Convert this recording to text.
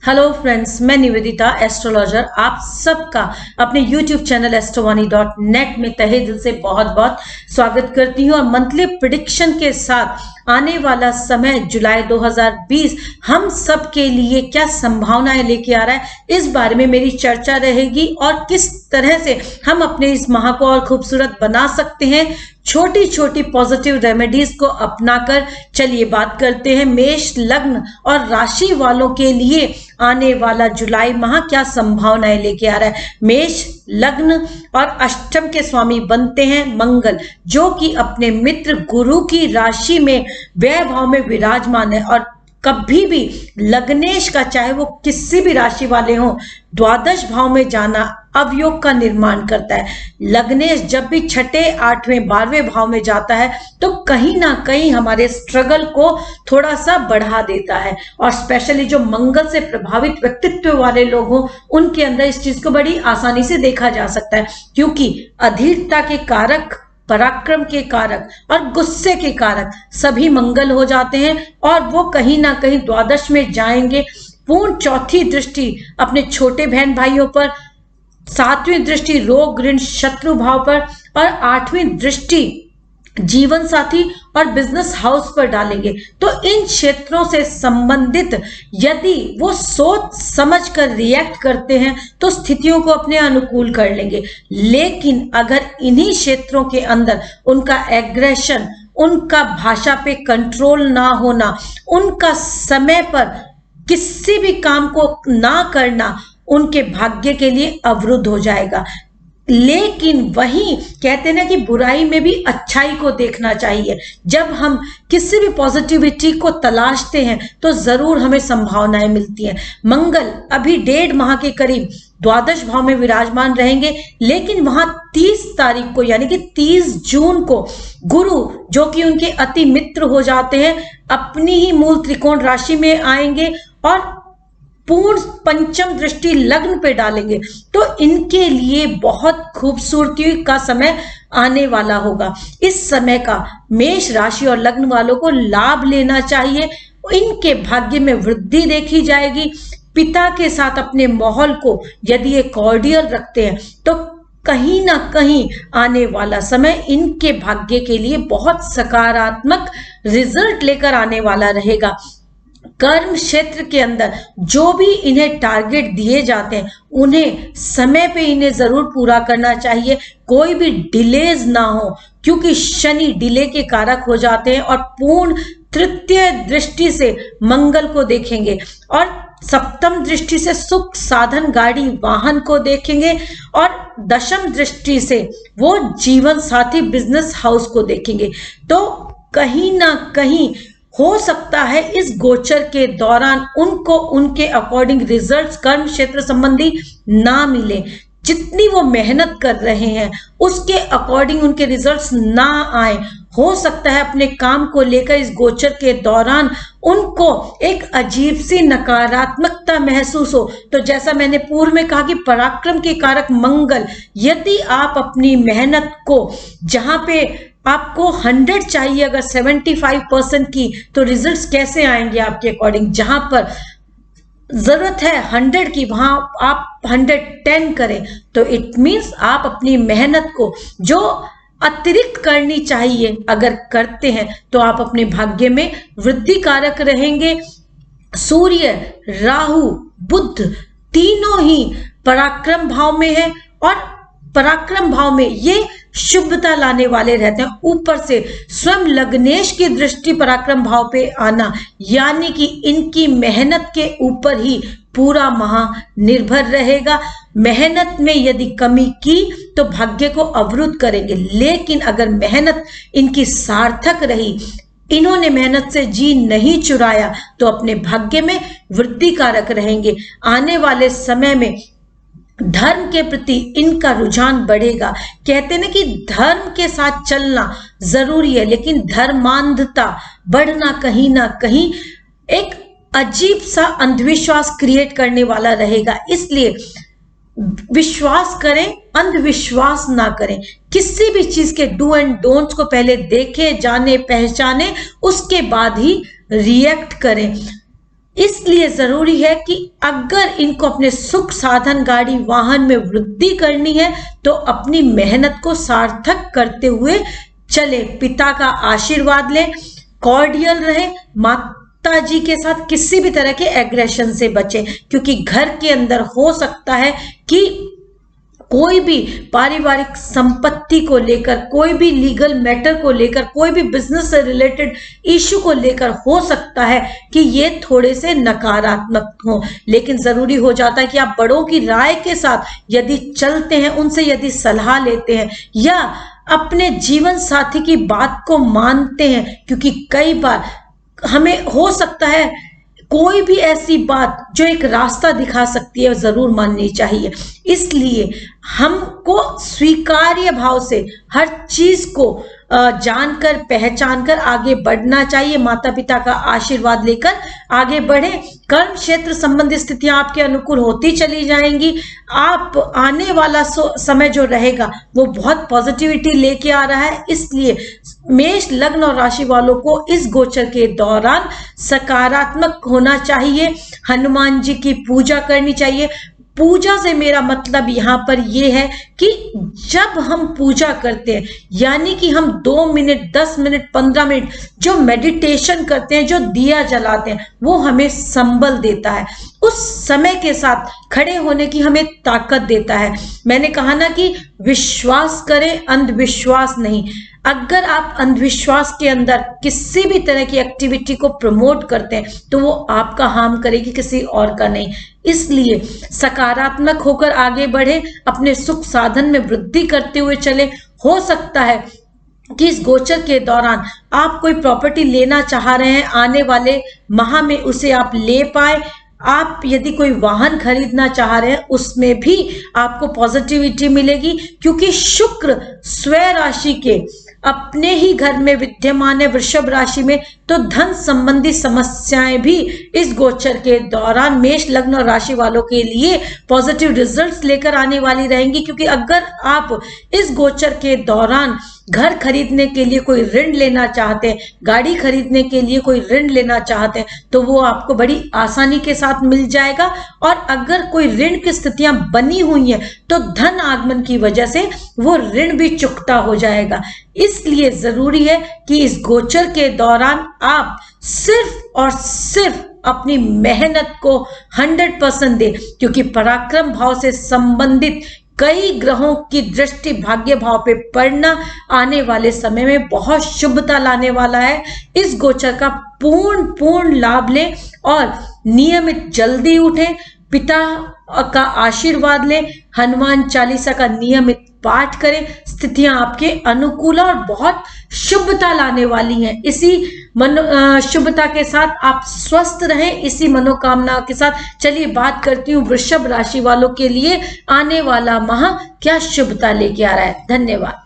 Hello friends, मैं Nivedita astrologer आप सबका अपने यूट्यूब चैनल एस्ट्रोवाणी.नेट में तहे दिल से बहुत बहुत स्वागत करती हूँ। और मंथली प्रिडिक्शन के साथ आने वाला समय जुलाई 2020 हम सब के लिए क्या संभावनाएं लेके आ रहा है, इस बारे में मेरी चर्चा रहेगी और किस तरह से हम अपने इस माह को और खूबसूरत बना सकते हैं छोटी छोटी पॉजिटिव रेमेडीज को अपनाकर। चलिए बात करते हैं मेष लग्न और राशि वालों के लिए आने वाला जुलाई माह क्या संभावनाएं लेके आ रहा है। मेष लग्न और अष्टम के स्वामी बनते हैं मंगल, जो कि अपने मित्र गुरु की राशि में व्यय भाव में विराजमान है। और कभी भी लग्नेश का, चाहे वो किसी भी राशि वाले हों, द्वादश भाव में जाना अवयोग का निर्माण करता है। लग्नेश जब भी छठे, आठवें, 12वें भाव में जाता है तो कहीं ना कहीं हमारे स्ट्रगल को थोड़ा सा बढ़ा देता है। और स्पेशली जो मंगल से प्रभावित व्यक्तित्व वाले लोग हों, उनके अंदर इस चीज को बड़ी आसानी से देखा जा सकता है, क्योंकि अधीरता के कारक, पराक्रम के कारक और गुस्से के कारक सभी मंगल हो जाते हैं। और वो कहीं ना कहीं द्वादश में जाएंगे। पूर्ण चौथी दृष्टि अपने छोटे बहन भाइयों पर, सातवीं दृष्टि रोग ऋण शत्रु भाव पर और आठवीं दृष्टि जीवन साथी और बिजनेस हाउस पर डालेंगे। तो इन क्षेत्रों से संबंधित यदि वो सोच समझ कर रिएक्ट करते हैं तो स्थितियों को अपने अनुकूल कर लेंगे। लेकिन अगर इन्हीं क्षेत्रों के अंदर उनका एग्रेशन, उनका भाषा पे कंट्रोल ना होना, उनका समय पर किसी भी काम को ना करना उनके भाग्य के लिए अवरुद्ध हो जाएगा। लेकिन वहीं कहते हैं ना कि बुराई में भी अच्छाई को देखना चाहिए। जब हम किसी भी पॉजिटिविटी को तलाशते हैं तो जरूर हमें संभावनाएं मिलती हैं। मंगल अभी 1.5 माह के करीब द्वादश भाव में विराजमान रहेंगे, लेकिन वहां 30 तारीख को यानी कि 30 जून को गुरु, जो कि उनके अति मित्र हो जाते हैं, अपनी ही मूल त्रिकोण राशि में आएंगे और पूर्ण पंचम दृष्टि लग्न पे डालेंगे। तो इनके लिए बहुत खूबसूरती का समय आने वाला होगा। इस समय का मेष राशि और लग्न वालों को लाभ लेना चाहिए। इनके भाग्य में वृद्धि देखी जाएगी। पिता के साथ अपने माहौल को यदि ये कॉर्डियल रखते हैं तो कहीं ना कहीं आने वाला समय इनके भाग्य के लिए बहुत सकारात्मक रिजल्ट लेकर आने वाला रहेगा। कर्म क्षेत्र के अंदर जो भी इन्हें टारगेट दिए जाते हैं उन्हें समय पे इन्हें जरूर पूरा करना चाहिए। कोई भी डिलेज ना हो, क्योंकि शनि डिले के कारक हो जाते हैं। और पूर्ण तृतीय दृष्टि से मंगल को देखेंगे और सप्तम दृष्टि से सुख साधन, गाड़ी, वाहन को देखेंगे और दशम दृष्टि से वो जीवन साथी, बिजनेस हाउस को देखेंगे। तो कहीं ना कहीं हो सकता है इस गोचर के दौरान उनको उनके अकॉर्डिंग रिजल्ट्स कर्म क्षेत्र संबंधी ना मिले। जितनी वो मेहनत कर रहे हैं उसके अकॉर्डिंग उनके रिजल्ट्स ना आए। हो सकता है अपने काम को लेकर इस गोचर के दौरान उनको एक अजीब सी नकारात्मकता महसूस हो। तो जैसा मैंने पूर्व में कहा कि पराक्रम के कारक मंगल, यदि आप अपनी मेहनत को, जहां पे आपको 100 चाहिए, अगर 75% की, तो रिजल्ट्स कैसे आएंगे आपके अकॉर्डिंग। जहां पर जरूरत है 100 की, वहां आप 110 करें, तो इट मीन्स आप अपनी मेहनत को जो अतिरिक्त करनी चाहिए अगर करते हैं तो आप अपने भाग्य में वृद्धि कारक रहेंगे। सूर्य, राहु, बुध तीनों ही पराक्रम भाव में है और पराक्रम भाव में ये शुभता लाने वाले रहते हैं। ऊपर से स्वयं लग्नेश की दृष्टि पराक्रम भाव पे आना, यानी कि इनकी मेहनत के ऊपर ही पूरा माह निर्भर रहेगा। मेहनत में यदि कमी की तो भाग्य को अवरुद्ध करेंगे, लेकिन अगर मेहनत इनकी सार्थक रही, इन्होंने मेहनत से जी नहीं चुराया, तो अपने भाग्य में वृद्धि कारक रहेंगे। आने वाले समय में धर्म के प्रति इनका रुझान बढ़ेगा। कहते हैं ना कि धर्म के साथ चलना जरूरी है, लेकिन धर्मांधता बढ़ना कहीं ना कहीं एक अजीब सा अंधविश्वास क्रिएट करने वाला रहेगा। इसलिए विश्वास करें, अंधविश्वास ना करें। किसी भी चीज के डू एंड डोंट्स को पहले देखें, जाने, पहचाने, उसके बाद ही रिएक्ट करें। इसलिए जरूरी है कि अगर इनको अपने सुख साधन गाड़ी वाहन में वृद्धि करनी है तो अपनी मेहनत को सार्थक करते हुए चले। पिता का आशीर्वाद लें, कॉर्डियल रहे, माता जी के साथ किसी भी तरह के एग्रेशन से बचें, क्योंकि घर के अंदर हो सकता है कि कोई भी पारिवारिक संपत्ति को लेकर, कोई भी लीगल मैटर को लेकर, कोई भी बिजनेस से रिलेटेड इश्यू को लेकर हो सकता है कि ये थोड़े से नकारात्मक हो। लेकिन जरूरी हो जाता है कि आप बड़ों की राय के साथ यदि चलते हैं, उनसे यदि सलाह लेते हैं या अपने जीवन साथी की बात को मानते हैं, क्योंकि कई बार हमें हो सकता है कोई भी ऐसी बात जो एक रास्ता दिखा सकती है जरूर माननी चाहिए। इसलिए हमको स्वीकार्य भाव से हर चीज को जानकर पहचानकर आगे बढ़ना चाहिए। माता पिता का आशीर्वाद लेकर आगे बढ़े। कर्म क्षेत्र संबंधी स्थितियां आपके अनुकूल होती चली जाएंगी। आप आने वाला समय जो रहेगा वो बहुत पॉजिटिविटी लेके आ रहा है। इसलिए मेष लग्न और राशि वालों को इस गोचर के दौरान सकारात्मक होना चाहिए। हनुमान जी की पूजा करनी चाहिए। पूजा से मेरा मतलब यहाँ पर यह है कि जब हम पूजा करते हैं, यानी कि हम 2 मिनट, 10 मिनट, 15 मिनट जो मेडिटेशन करते हैं, जो दिया जलाते हैं, वो हमें संबल देता है। उस समय के साथ खड़े होने की हमें ताकत देता है। मैंने कहा ना कि विश्वास करें, अंधविश्वास नहीं। अगर आप अंधविश्वास के अंदर किसी भी तरह की एक्टिविटी को प्रमोट करते हैं तो वो आपका हार्म करेगी, किसी और का नहीं। इसलिए सकारात्मक होकर आगे बढ़े, अपने सुख साधन में वृद्धि करते हुए चले। हो सकता है कि इस गोचर के दौरान आप कोई प्रॉपर्टी लेना चाह रहे हैं, आने वाले माह में उसे आप ले पाए। आप यदि कोई वाहन खरीदना चाह रहे हैं उसमें भी आपको पॉजिटिविटी मिलेगी, क्योंकि शुक्र स्वयं राशि के अपने ही घर में विद्यमान है, वृषभ राशि में। तो धन संबंधी समस्याएं भी इस गोचर के दौरान मेष लग्न और राशि वालों के लिए पॉजिटिव रिजल्ट्स लेकर आने वाली रहेंगी। क्योंकि अगर आप इस गोचर के दौरान घर खरीदने के लिए कोई ऋण लेना चाहते हैं, गाड़ी खरीदने के लिए कोई ऋण लेना चाहते हैं, तो वो आपको बड़ी आसानी के साथ मिल जाएगा। और अगर कोई ऋण की स्थितियां बनी हुई हैं तो धन आगमन की वजह से वो ऋण भी चुकता हो जाएगा। इसलिए जरूरी है कि इस गोचर के दौरान आप सिर्फ और सिर्फ अपनी मेहनत को 100% दे, क्योंकि पराक्रम भाव से संबंधित कई ग्रहों की दृष्टि भाग्य भाव पे पड़ना आने वाले समय में बहुत शुभता लाने वाला है। इस गोचर का पूर्ण लाभ लें और नियमित जल्दी उठें, पिता का आशीर्वाद लें, हनुमान चालीसा का नियमित पाठ करें। स्थितियां आपके अनुकूल और बहुत शुभता लाने वाली हैं। इसी शुभता के साथ आप स्वस्थ रहें, इसी मनोकामना के साथ चलिए बात करती हूँ वृषभ राशि वालों के लिए आने वाला माह क्या शुभता लेके आ रहा है। धन्यवाद।